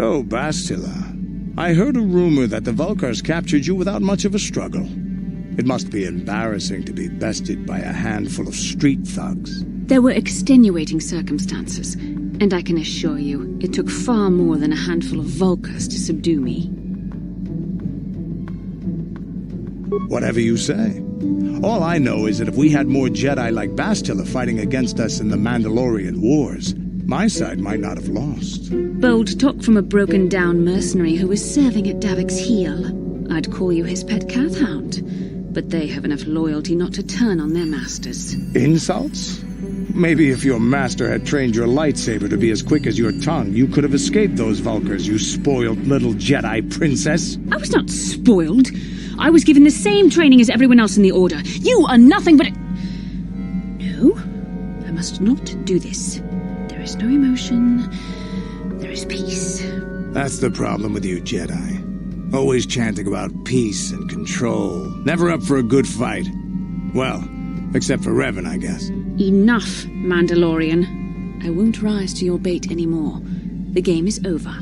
So, Bastila, I heard a rumor that the Vulkars captured you without much of a struggle. It must be embarrassing to be bested by a handful of street thugs. There were extenuating circumstances, and I can assure you, it took far more than a handful of Vulkars to subdue me. Whatever you say. All I know is that if we had more Jedi like Bastila fighting against us in the Mandalorian Wars, my side might not have lost. Bold talk from a broken-down mercenary who was serving at Davik's heel. I'd call you his pet cat-hound, but they have enough loyalty not to turn on their masters. Insults? Maybe if your master had trained your lightsaber to be as quick as your tongue, you could have escaped those Vulkars, you spoiled little Jedi princess. I was not spoiled. I was given the same training as everyone else in the Order. You are nothing but a... No, I must not do this. There is no emotion. There is peace. That's the problem with you Jedi. Always chanting about peace and control. Never up for a good fight. Well, except for Revan, I guess. Enough, Mandalorian. I won't rise to your bait anymore. The game is over.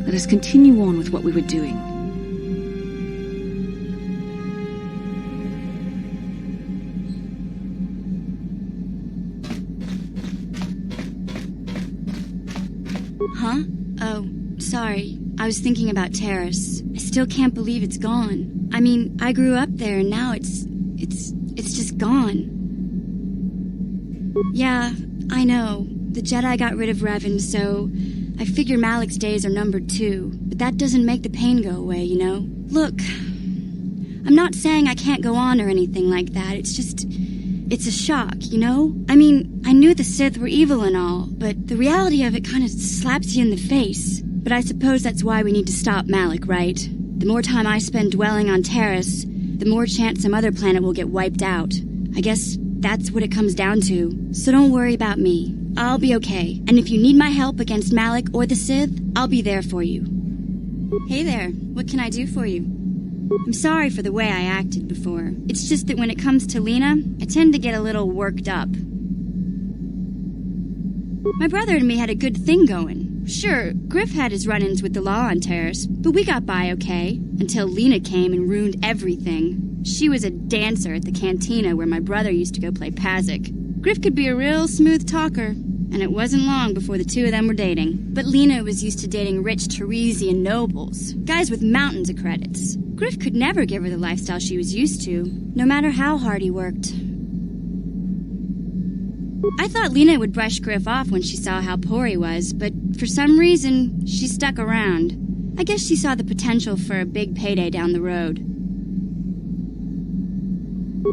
Let us continue on with what we were doing. Huh? Oh, sorry. I was thinking about Terrace. I still can't believe it's gone. I mean, I grew up there and now it's just gone. Yeah, I know. The Jedi got rid of Revan, so I figure Malik's days are numbered too. But that doesn't make the pain go away, you know? Look, I'm not saying I can't go on or anything like that. It's a shock, you know? I mean, I knew the Sith were evil and all, but the reality of it kind of slaps you in the face. But I suppose that's why we need to stop Malik, right? The more time I spend dwelling on Terrace, the more chance some other planet will get wiped out. I guess that's what it comes down to. So don't worry about me. I'll be okay. And if you need my help against Malik or the Sith, I'll be there for you. Hey there, what can I do for you? I'm sorry for the way I acted before. It's just that when it comes to Lena, I tend to get a little worked up. My brother and me had a good thing going. Sure, Griff had his run-ins with the law on Terrace, but we got by okay, until Lena came and ruined everything. She was a dancer at the cantina where my brother used to go play Pazik. Griff could be a real smooth talker, and it wasn't long before the two of them were dating. But Lena was used to dating rich Teresian nobles, guys with mountains of credits. Griff could never give her the lifestyle she was used to, no matter how hard he worked. I thought Lena would brush Griff off when she saw how poor he was, but for some reason, she stuck around. I guess she saw the potential for a big payday down the road.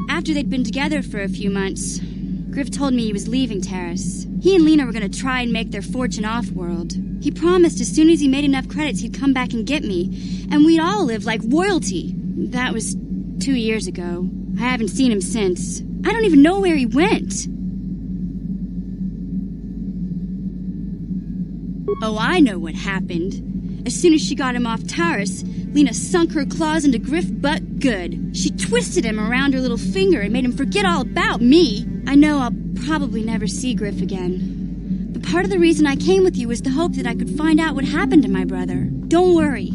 After they'd been together for a few months, Griff told me he was leaving Terrace. He and Lena were going to try and make their fortune off-world. He promised as soon as he made enough credits he'd come back and get me, and we'd all live like royalty. That was 2 years ago. I haven't seen him since. I don't even know where he went. Oh, I know what happened. As soon as she got him off Taurus, Lena sunk her claws into Griff butt good. She twisted him around her little finger and made him forget all about me. I know I'll probably never see Griff again. But part of the reason I came with you was the hope that I could find out what happened to my brother. Don't worry.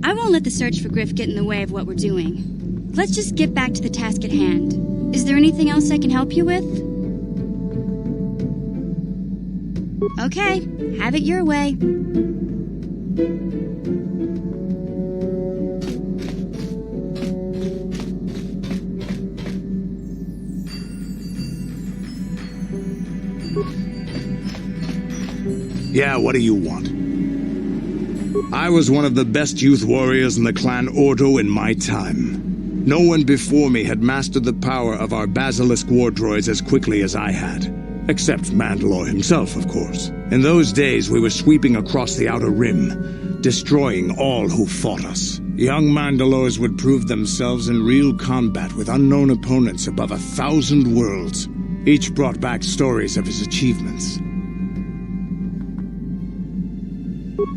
I won't let the search for Griff get in the way of what we're doing. Let's just get back to the task at hand. Is there anything else I can help you with? Okay, have it your way. Yeah, what do you want? I was one of the best youth warriors in the clan Ordo in my time. No one before me had mastered the power of our basilisk war droids as quickly as I had. Except Mandalore himself, of course. In those days, we were sweeping across the Outer Rim, destroying all who fought us. Young Mandalores would prove themselves in real combat with unknown opponents above 1,000 worlds. Each brought back stories of his achievements.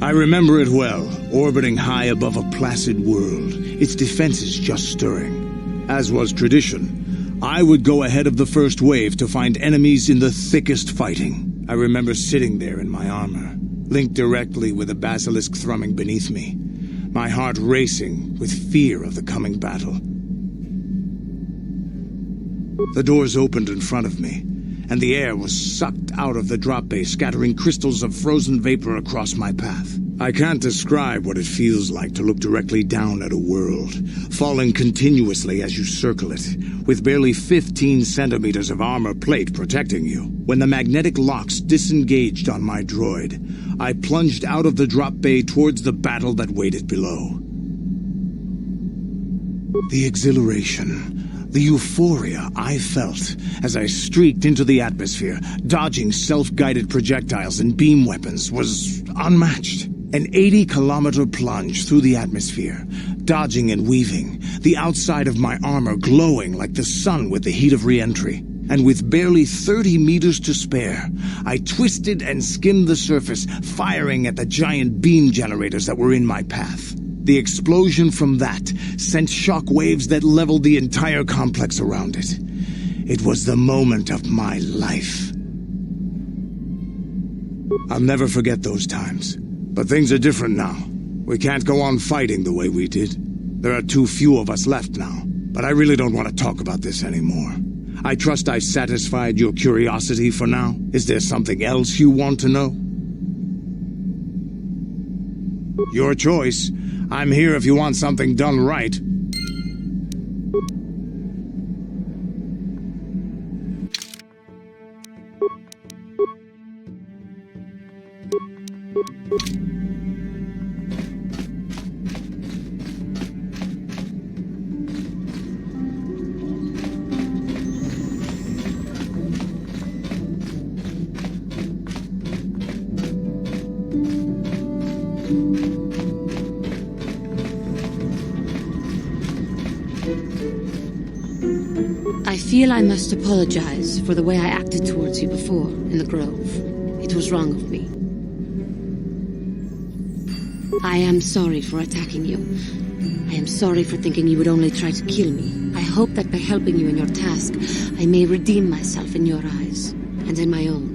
I remember it well, orbiting high above a placid world, its defenses just stirring. As was tradition, I would go ahead of the first wave to find enemies in the thickest fighting. I remember sitting there in my armor, linked directly with a basilisk thrumming beneath me, my heart racing with fear of the coming battle. The doors opened in front of me, and the air was sucked out of the drop bay, scattering crystals of frozen vapor across my path. I can't describe what it feels like to look directly down at a world, falling continuously as you circle it, with barely 15 centimeters of armor plate protecting you. When the magnetic locks disengaged on my droid, I plunged out of the drop bay towards the battle that waited below. The exhilaration, the euphoria I felt as I streaked into the atmosphere, dodging self-guided projectiles and beam weapons, was unmatched. An 80-kilometer plunge through the atmosphere, dodging and weaving, the outside of my armor glowing like the sun with the heat of re-entry. And with barely 30 meters to spare, I twisted and skimmed the surface, firing at the giant beam generators that were in my path. The explosion from that sent shock waves that leveled the entire complex around it. It was the moment of my life. I'll never forget those times. But things are different now. We can't go on fighting the way we did. There are too few of us left now. But I really don't want to talk about this anymore. I trust I've satisfied your curiosity for now. Is there something else you want to know? Your choice. I'm here if you want something done right. I feel I must apologize for the way I acted towards you before, in the Grove. It was wrong of me. I am sorry for attacking you. I am sorry for thinking you would only try to kill me. I hope that by helping you in your task, I may redeem myself in your eyes, and in my own.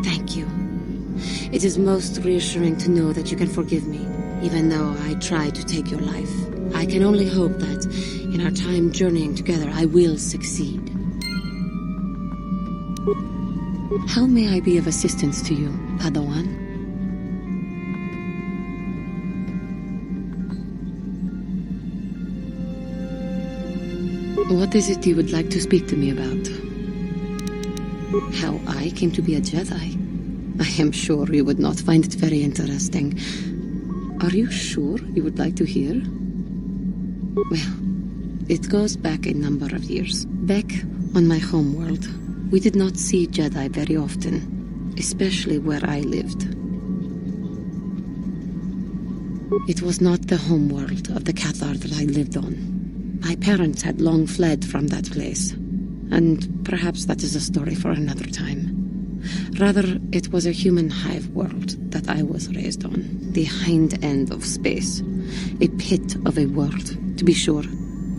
Thank you. It is most reassuring to know that you can forgive me, even though I tried to take your life. I can only hope that, in our time journeying together, I will succeed. How may I be of assistance to you, Padawan? What is it you would like to speak to me about? How I came to be a Jedi? I am sure you would not find it very interesting. Are you sure you would like to hear? Well, it goes back a number of years. Back on my homeworld, we did not see Jedi very often, especially where I lived. It was not the homeworld of the KoTOR that I lived on. My parents had long fled from that place, and perhaps that is a story for another time. Rather, it was a human hive world that I was raised on, the hind end of space, a pit of a world, to be sure,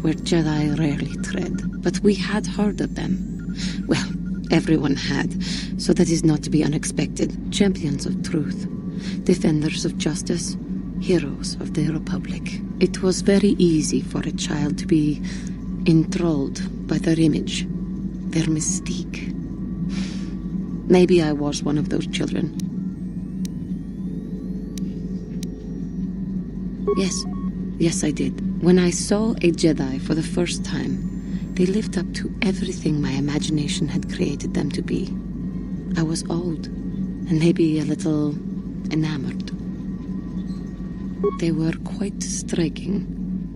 where Jedi rarely tread. But we had heard of them. Well, everyone had, so that is not to be unexpected. Champions of truth, defenders of justice, heroes of the Republic. It was very easy for a child to be enthralled by their image, their mystique. Maybe I was one of those children. Yes, I did. When I saw a Jedi for the first time, they lived up to everything my imagination had created them to be. I was awed, and maybe a little enamored. They were quite striking,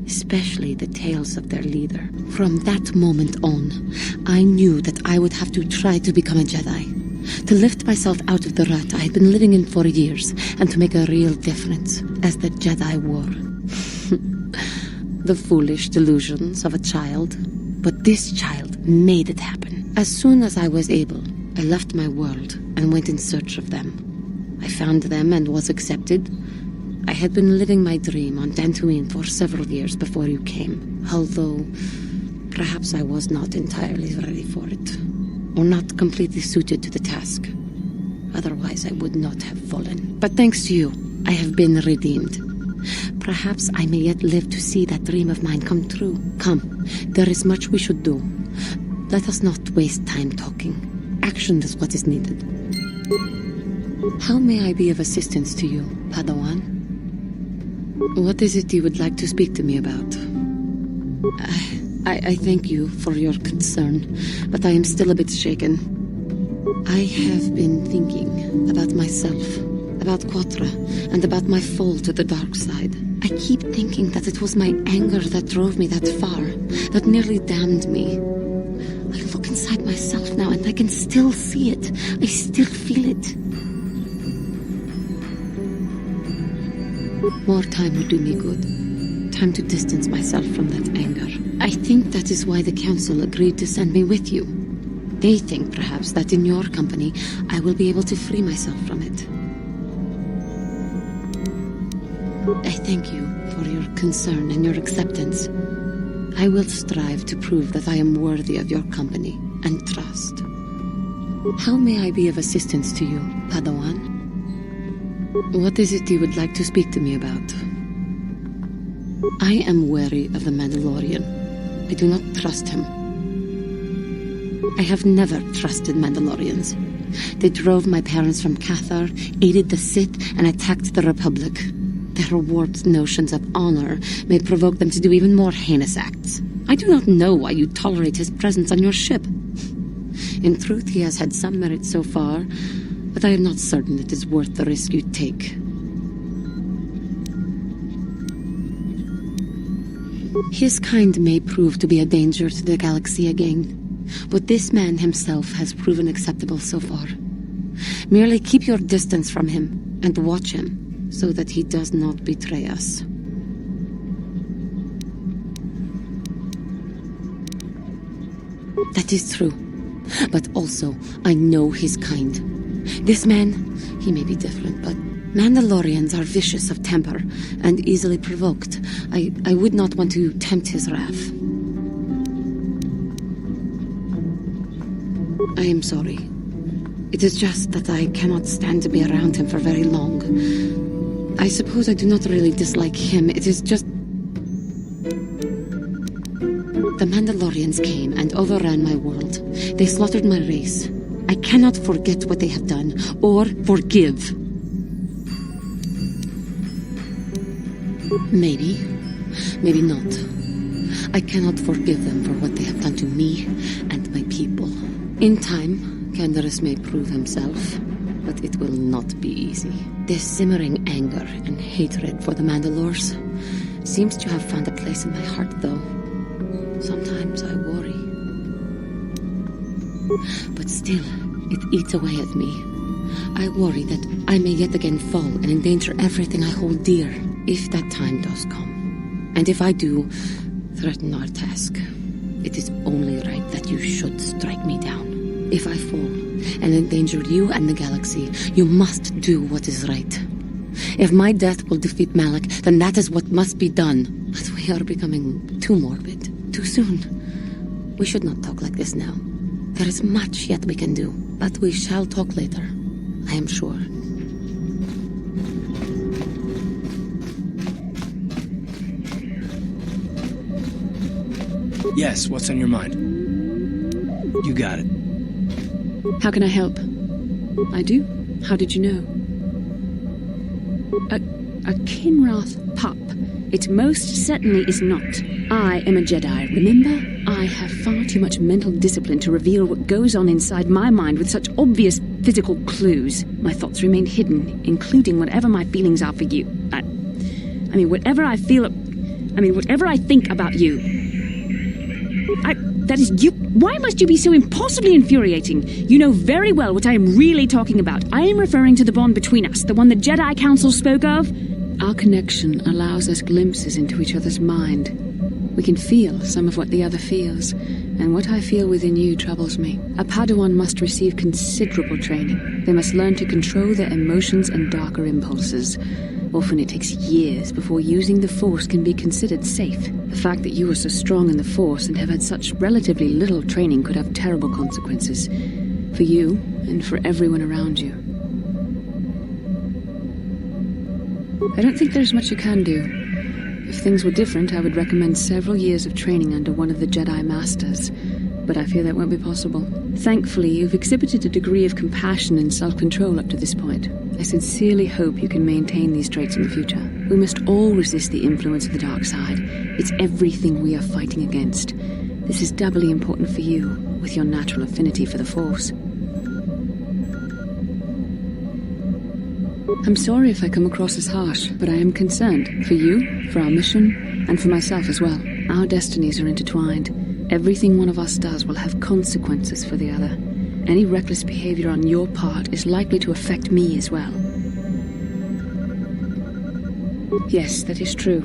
especially the tales of their leader. From that moment on, I knew that I would have to try to become a Jedi. To lift myself out of the rut I had been living in for years, and to make a real difference, as the Jedi wore. The foolish delusions of a child. But this child made it happen. As soon as I was able, I left my world and went in search of them. I found them and was accepted. I had been living my dream on Dantooine for several years before you came, although perhaps I was not entirely ready for it. or not completely suited to the task. Otherwise, I would not have fallen. But thanks to you, I have been redeemed. Perhaps I may yet live to see that dream of mine come true. Come, there is much we should do. Let us not waste time talking. Action is what is needed. How may I be of assistance to you, Padawan? What is it you would like to speak to me about? I thank you for your concern, but I am still a bit shaken. I have been thinking about myself, about KoTOR, and about my fall to the dark side. I keep thinking that it was my anger that drove me that far, that nearly damned me. I look inside myself now and I can still see it. I still feel it. More time would do me good. Time to distance myself from that anger. I think that is why the council agreed to send me with you. They think, perhaps, that in your company, I will be able to free myself from it. I thank you for your concern and your acceptance. I will strive to prove that I am worthy of your company and trust. How may I be of assistance to you, Padawan? What is it you would like to speak to me about? I am wary of the Mandalorian. I do not trust him. I have never trusted Mandalorians. They drove my parents from KoTOR, aided the Sith, and attacked the Republic. Their warped notions of honor may provoke them to do even more heinous acts. I do not know why you tolerate his presence on your ship. In truth, he has had some merit so far, but I am not certain it is worth the risk you take. His kind may prove to be a danger to the galaxy again, but this man himself has proven acceptable so far. Merely keep your distance from him and watch him, so that he does not betray us. That is true, but also I know his kind. This man, he may be different, but Mandalorians are vicious of temper and easily provoked. I would not want to tempt his wrath. I am sorry. It is just that I cannot stand to be around him for very long. I suppose I do not really dislike him. It is just... The Mandalorians came and overran my world. They slaughtered my race. I cannot forget what they have done, or forgive. Maybe. Maybe not. I cannot forgive them for what they have done to me and my people. In time, Candaris may prove himself, but it will not be easy. This simmering anger and hatred for the Mandalores seems to have found a place in my heart, though. Sometimes I worry. But still, it eats away at me. I worry that I may yet again fall and endanger everything I hold dear, if that time does come. And if I do, threaten our task. It is only right that you should strike me down. If I fall and endanger you and the galaxy, you must do what is right. If my death will defeat Malak, then that is what must be done. But we are becoming too morbid, too soon. We should not talk like this now. There is much yet we can do, but we shall talk later, I am sure. Yes, what's on your mind? You got it. How can I help? I do? How did you know? A Kinrath pup. It most certainly is not. I am a Jedi, remember? I have far too much mental discipline to reveal what goes on inside my mind with such obvious physical clues. My thoughts remain hidden, including whatever my feelings are for you. I mean, whatever I feel... whatever I think about you. That is you. Why must you be so impossibly infuriating? You know very well what I am really talking about. I am referring to the bond between us, the one the Jedi Council spoke of. Our connection allows us glimpses into each other's mind. We can feel some of what the other feels, and what I feel within you troubles me. A Padawan must receive considerable training. They must learn to control their emotions and darker impulses. Often it takes years before using the Force can be considered safe. The fact that you are so strong in the Force and have had such relatively little training could have terrible consequences. For you, and for everyone around you. I don't think there's much you can do. If things were different, I would recommend several years of training under one of the Jedi Masters. But I fear that won't be possible. Thankfully, you've exhibited a degree of compassion and self-control up to this point. I sincerely hope you can maintain these traits in the future. We must all resist the influence of the dark side. It's everything we are fighting against. This is doubly important for you, with your natural affinity for the Force. I'm sorry if I come across as harsh, but I am concerned for you, for our mission, and for myself as well. Our destinies are intertwined. Everything one of us does will have consequences for the other. Any reckless behavior on your part is likely to affect me as well. Yes, that is true.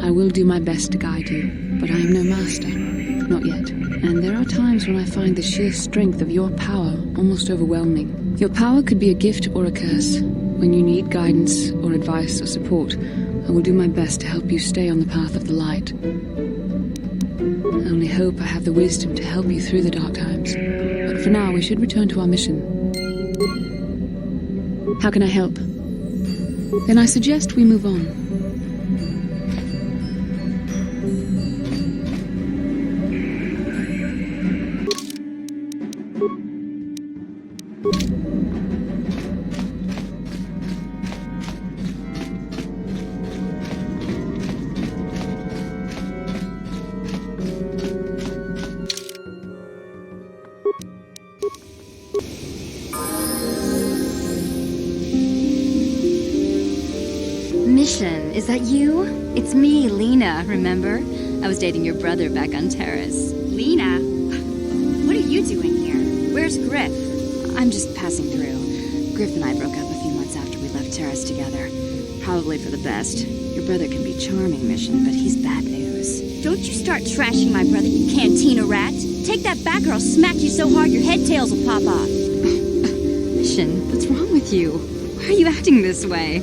I will do my best to guide you, but I am no master. Not yet. And there are times when I find the sheer strength of your power almost overwhelming. Your power could be a gift or a curse. When you need guidance or advice or support, I will do my best to help you stay on the path of the light. I only hope I have the wisdom to help you through the dark times. But for now, we should return to our mission. How can I help? Then I suggest we move on. Mission, is that you? It's me, Lena, remember? I was dating your brother back on Terrace. Lena? What are you doing here? Where's Griff? I'm just passing through. Griff and I broke up a few months after we left Terrace together. Probably for the best. Your brother can be charming, Mission, but he's bad news. Don't you start trashing my brother, you cantina rat! Take that back or I'll smack you so hard your head tails will pop off! Mission, what's wrong with you? Why are you acting this way?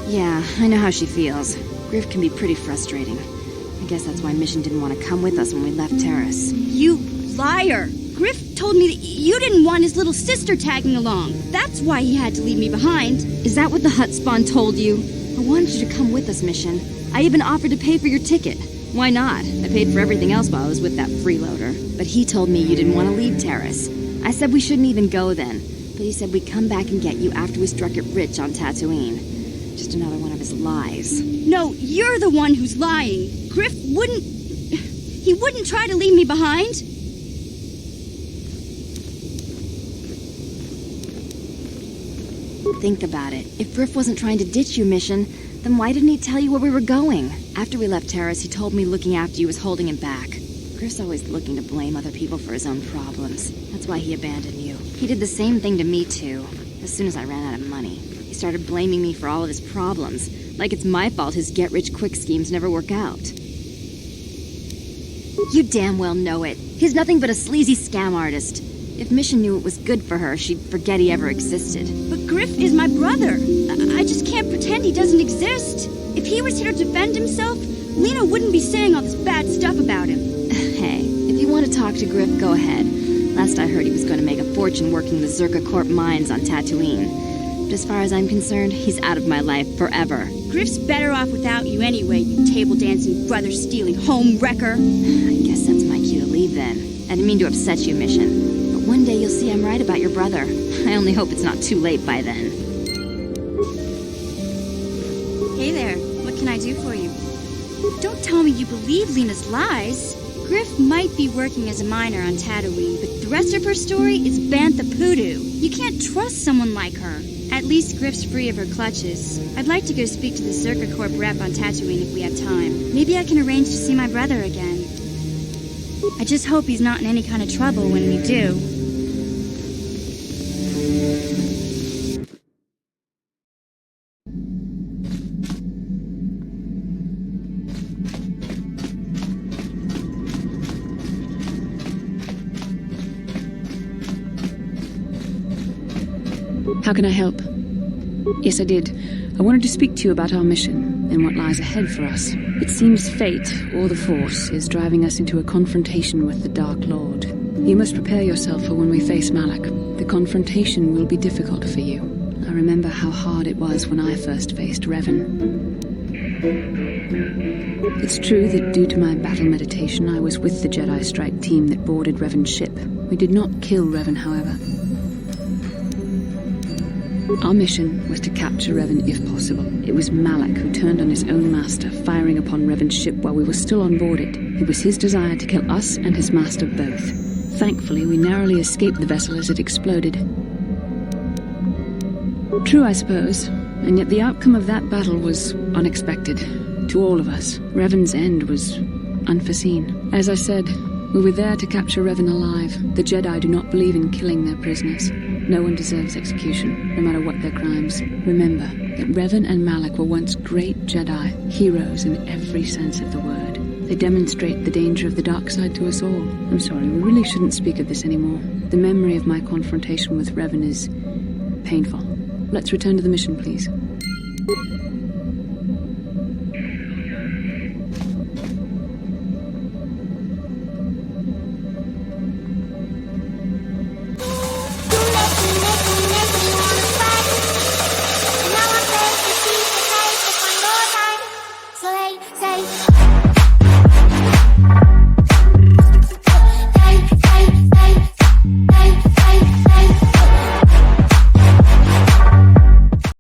Yeah, I know how she feels. Griff can be pretty frustrating. I guess that's why Mission didn't want to come with us when we left Terrace. You liar! Griff told me that you didn't want his little sister tagging along. That's why he had to leave me behind. Is that what the Hutt spawn told you? I wanted you to come with us, Mission. I even offered to pay for your ticket. Why not? I paid for everything else while I was with that freeloader. But he told me you didn't want to leave Terrace. I said we shouldn't even go then. But he said we'd come back and get you after we struck it rich on Tatooine. Just another one of his lies. No, you're the one who's lying. Griff wouldn't... He wouldn't try to leave me behind. Think about it. If Griff wasn't trying to ditch you, Mission, then why didn't he tell you where we were going? After we left Terrace, he told me looking after you was holding him back. Griff's always looking to blame other people for his own problems. That's why he abandoned you. He did the same thing to me, too. As soon as I ran out of money, he started blaming me for all of his problems. Like it's my fault his get-rich-quick schemes never work out. You damn well know it. He's nothing but a sleazy scam artist. If Mission knew it was good for her, she'd forget he ever existed. But Griff is my brother. I just can't pretend he doesn't exist. If he was here to defend himself, Lena wouldn't be saying all this bad stuff about him. Hey, if you want to talk to Griff, go ahead. Last I heard, he was going to make a fortune working the Zerka Corp mines on Tatooine. But as far as I'm concerned, he's out of my life forever. Griff's better off without you anyway, you table-dancing, brother-stealing home wrecker. I guess that's my cue to leave then. I didn't mean to upset you, Mission. But one day you'll see I'm right about your brother. I only hope it's not too late by then. Hey there, what can I do for you? Don't tell me you believe Lena's lies. Griff might be working as a miner on Tatooine, but the rest of her story is Bantha Poodoo. You can't trust someone like her. At least Griff's free of her clutches. I'd like to go speak to the Zerka Corp rep on Tatooine if we have time. Maybe I can arrange to see my brother again. I just hope he's not in any kind of trouble when we do. How can I help? Yes, I did. I wanted to speak to you about our mission and what lies ahead for us. It seems fate, or the Force, is driving us into a confrontation with the Dark Lord. You must prepare yourself for when we face Malak. The confrontation will be difficult for you. I remember how hard it was when I first faced Revan. It's true that due to my battle meditation, I was with the Jedi Strike team that boarded Revan's ship. We did not kill Revan, however. Our mission was to capture Revan if possible. It was Malak who turned on his own master, firing upon Revan's ship while we were still on board it. It was his desire to kill us and his master both. Thankfully, we narrowly escaped the vessel as it exploded. True, I suppose, and yet the outcome of that battle was unexpected. To all of us, Revan's end was unforeseen. As I said, we were there to capture Revan alive. The Jedi do not believe in killing their prisoners. No one deserves execution, no matter what their crimes. Remember that Revan and Malak were once great Jedi, heroes in every sense of the word. They demonstrate the danger of the dark side to us all. I'm sorry, we really shouldn't speak of this anymore. The memory of my confrontation with Revan is painful. Let's return to the mission, please. Say